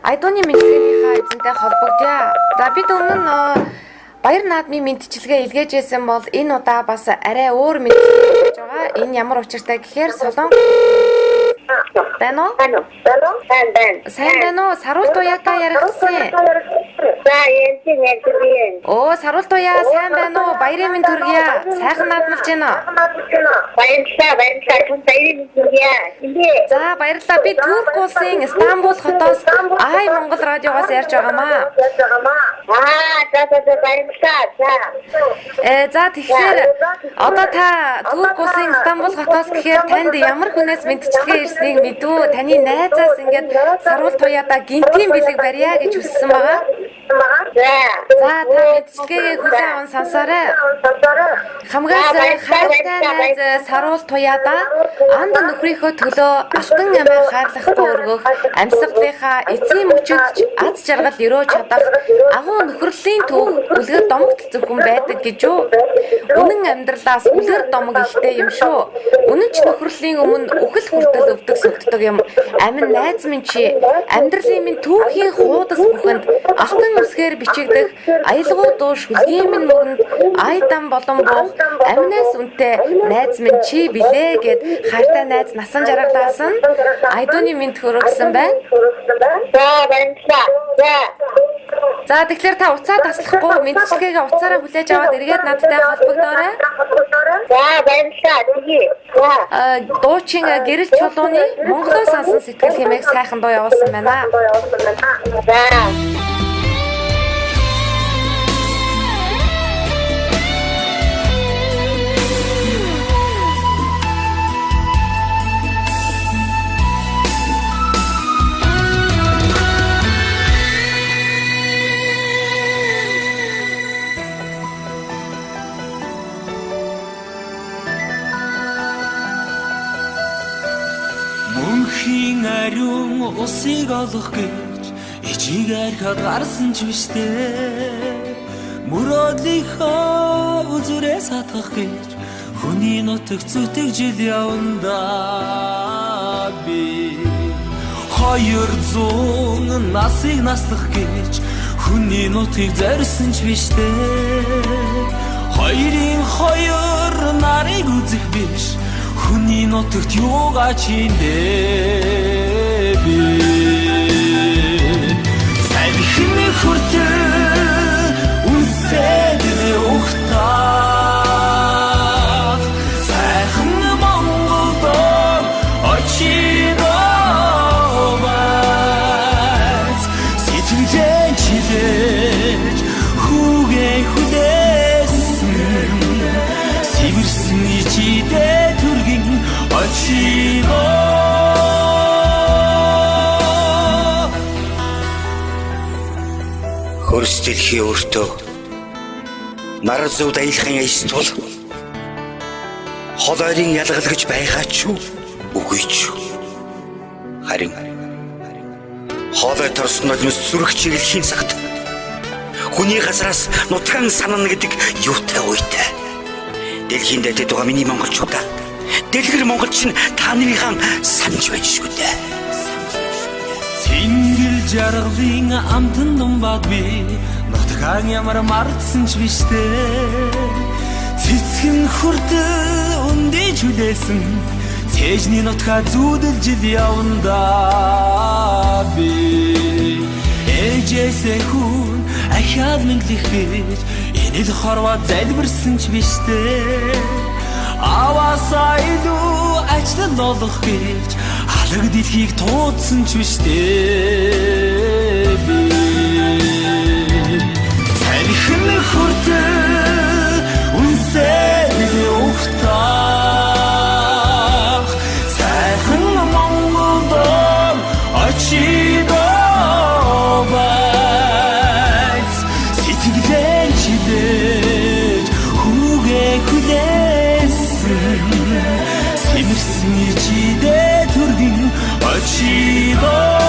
Айдууны мэдлэгийнхаа эзэнтэй холбогдъё. За бид өмнө нь баяр наадмын мэдчилгээ илгээжсэн бол энэ удаа бас арай өөр мэдчилгээ хийж байгаа. Энэ ямар учиртай гэхээр Солон байна уу? Сайн байна уу? Саруул туяатай яригдсан. За янзын ярьдгийн. Оо, Саруул туяа сайн байна уу? Баярын мэнд хүргье. Сайхан наадмалж байна. Баярлалаа. Түн баярын мэнд хүргье. За баярлалаа. Би Турк улсын Стамбул хотоос Ай Монгол радиогоос ярьж байгаамаа. За баярлалаа. За тэгэхээр одоо та Турк улсын Стамбул хотоос гэхээр танд ямар хүнээс мэдчилгээ ирснийг мэдв? Таны найзаас ингээд Саруул туяада гинтийн бэлэг барья гэж хүссэн байгаа. За та мэдчилгээгээ хүлээн аван сонсоорой. Хамгаас хайртай найз Саруул туяада анд нөхрийнхөө төлөө алтан амиа хайрлахгүй өргөх, амьсгалынхаа эцсийн мөчөд аз жаргал өрөө чадах, агуу нөхрөлийн түүх үлгэр домогт зөвхөн байдаг гэж үү? Үнэн амьдралаас үлгэр домог ихтэй юм шүү. Үнэн ч нөхрөлийн өмнө үхэл хүртэл өвдөг сүгддэг юм. Амин найз минь чи амьдралын минь түүхийн хуудас бүхэнд алтан үсгээр бичигдэх аялгау дуу шүлгийн минь мөрөнд айдан болон буух аминаас үнэтэй найз минь чи билээ гэд хайртай найз насан жаргалаасан айдууны мэд хүргэсэн байна. За баярлалаа. За тэгэхээр та уцаа таслахгүй мэдчилгээгээ уцаараа хүлээж аваад эргээд надтай холбогдоорой. За баярлалаа. Тэгээ. Дуучин гэрэл чулууны Монголоос ансан сэтгэл хэмээх сайхан дуу явуулсан байна. За. Мөнхийн ариун усыг олох гэж ичиг архад гарсан ч биштэй мөрөөдлийнхөө үзүрээс хатгах гэж хүний нутаг зүтгэжил явандаа би 200 насыг наслах гэж хүний нутгийг зорьсон ч биштэй хоёрын хоёр нарыг үзэх биш хүний нутагт юугаа чиндээ би сайн хэмээх хүртэл үнсээд ухтаа сайхан Монголд очиноо байц сэтгэлэн чилээж хүүгээ хүлээсэн сивэрсэн ичидээ Хөрс дэлхий өөртөө нар зүуд аялахын яс тул хол ойрын ялгалгаж байгаа ч үгүй ч харин хоолой торсон олнос зүрх чиглэхийн цагт хүний газраас нутгаан санана гэдэг юутай үйтэй дэлхийн дэдэд байгаа миний монголчуудаа дэлгэр монголч нь та нарынхаа санаж байж шүү дээ. Цэнгэл жаргалын амтан думбад би нутгаан ямар мартсан ч биштэй цэцгэн хүртэл өндөө хүлээсэн цэжний нутгаа зүүдэлж явандаа би ээжээсээ хүн ахаад мэдлэх гэж энэ л хорвоо залбирсан ч биштэй аваасаа илүү ажлын болох гэж алаг дэлхийг туудсан ч биштэй би сайхан хүртэл үнсээд ухтаа сайхан Монголд очиноо байц сэтгэлэн чилээж хүүгээ хүлээсэн симэрсэн ичидээ төргөн очиноо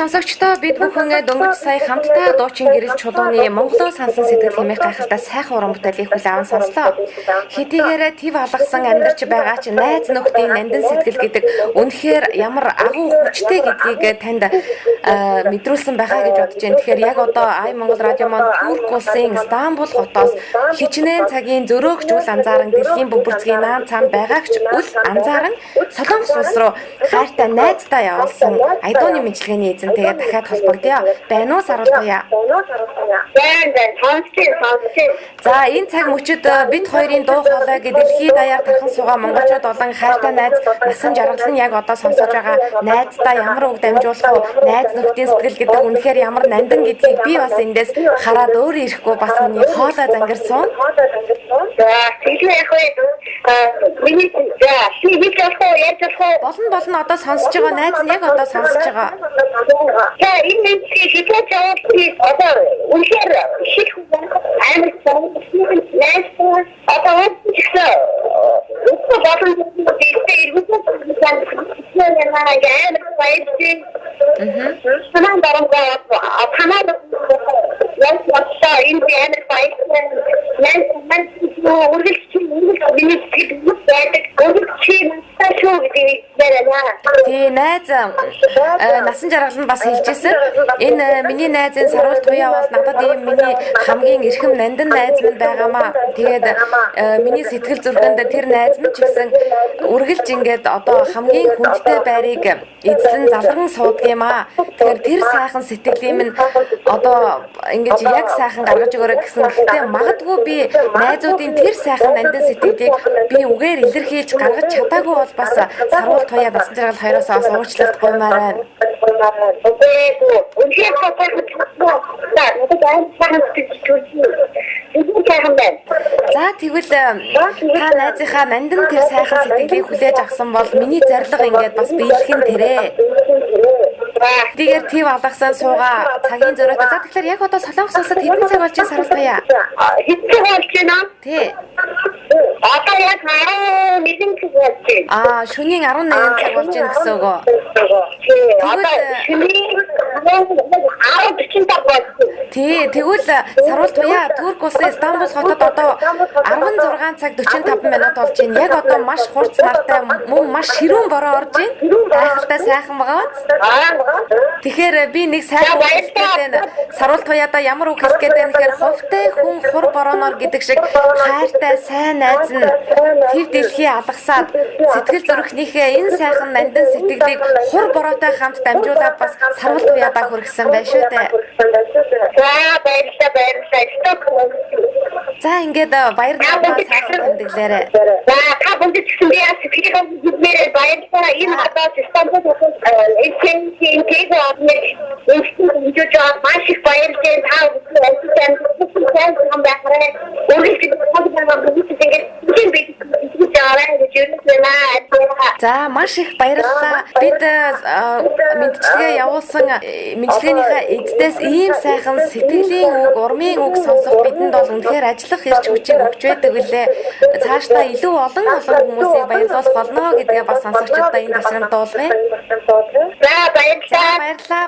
Сонсогчдоо бид бүхэн дөнгөж сая хамтдаа дуучин гэрэл чулууны Монголоо сансан сэтгэл хэмээх гайхалтай сайхан уран бүтээлийг хүлээн аван сонслоо. Хэдийгээр тив алгасан амьдарч байгаа ч найз нөхдийн нандин сэтгэл гэдэг үнэхээр ямар агуу хүчтэй гэдгийг танд мэдрүүлсэн байхаа гэж бодож байна. Тэгэхээр яг одоо Ай Монгол радио маань Турк улсын Стамбул хотоос хичнээн цагийн зөрөөгч үл анзааран дэлхийн бөмбөрцгийн наан цаанд байгаагч үл анзааран Солонгос улс руу хайртай найздаа явуулсан Айдууны мэдлэгээний эзэнтэйгээ дахиад холбогдъё. Байна уу Сарвал Туяа? За энэ цаг мөчид бид хоёрын дуу хоолойг дэлхийд даяар тархан суугаа монголчууд болон хайртай найз насан жаргал нь яг одоо сонсож байгаа найздаа ямар үг дамжуулах вэ? Найз нөхдийн сэтгэл гэдэг үнэхээр ямар нандин гэдгийг би бас эндээс хараад өөрөө ирэхгүй бас миний хоолой зангирсан. Болно одоо сонсож байгаа найз нь яг одоо сонсож байгаа. За энэ хипхоп одоо үнэхээр ших амар найз одоо Тий найз насан жаргал нь бас хэлжсэн. Энэ миний найзын Сарвал Туяа бол надад ийм миний хамгийн эрхэм нандин найз минь байгаамаа. Тэгээд миний сэтгэл зүрхэнд тэр найз минь ч гэсэн үргэлж ингээд одоо хамгийн хүндтэй байрыг эзлэн залган суудаг юм аа. Тэгэхээр тэр сайхан сэтгэлийн минь одоо ингэж яг сайхан гаргаж өгөөрэй гэсэн. Гэхдээ магадгүй би найзуудын тэр сайхан нандин сэтгэлийг би үгээр илэрхийлж гаргаж чадаагүй бол бас Сарвал Туяа насан жаргал хоёроос бас уучлалт гуймаар байна. За тэгвэл та найзынхаа нандин тэр сайхан сэтгэлийг хүлээж авсан бол миний зорилго ингээд бас биелхэн тэрэ. Тэгэр тив алгасан суугаа цагийн зөрөөтэй. За тэгэхээр яг одоо Солонгос улсад хэдэн цаг болж байна Сарвал Туяа? Хэдэн болж байна? Тий. Одоо яг 11 цаг болж байна. Шөнийн 11 цаг болж байна гэсэн үг үү? Тий, тэгвэл Сарвал Туяа Турк улсын Стамбул хотод одоо 16 цаг 45 минут болж байна. Яг одоо маш хурц нартай мөн маш ширүүн бороо орж байна. Гайхалтай сайхан байгаа. Тэгэхээр би нэг сайхан хэлгээд байна. Сарвал Туяада ямар үг хэлэх гээд байна гэхээр хувтай хүн хур борооноор гэдэг шиг хайртай сайн найз нь тэв дэлхий алгасаад сэтгэл зүрхнийхээ энэ сайхан нандин сэтгэлийг хур бороотой хамт дамжуулаад бас Сарвал Туяадаа хүргэсэн байна шүү дээ. За ингээд баярлалаа сайхан тэмдэглээрэй. За та бүхэнд гэсэн би сэтгэлээ баярлалаа. Энэ одоо Стамбул хотод маш их баярлалаа. За маш их баярлалаа. Бид мэдчилгээ явуулсан мэдчилгээнийхээ эздээс ийм сайхан сэтгэлийн үг, урмын үг сонсох бидэнд бол үнэхээр ажиллах эрч хүчийг өгч байдаг билээ. Цаашдаа илүү олон хүмүүсийг баярлуулах болно гэдгээ бас сонсогчдод энэ ташранд дуулгая. За баярлалаа.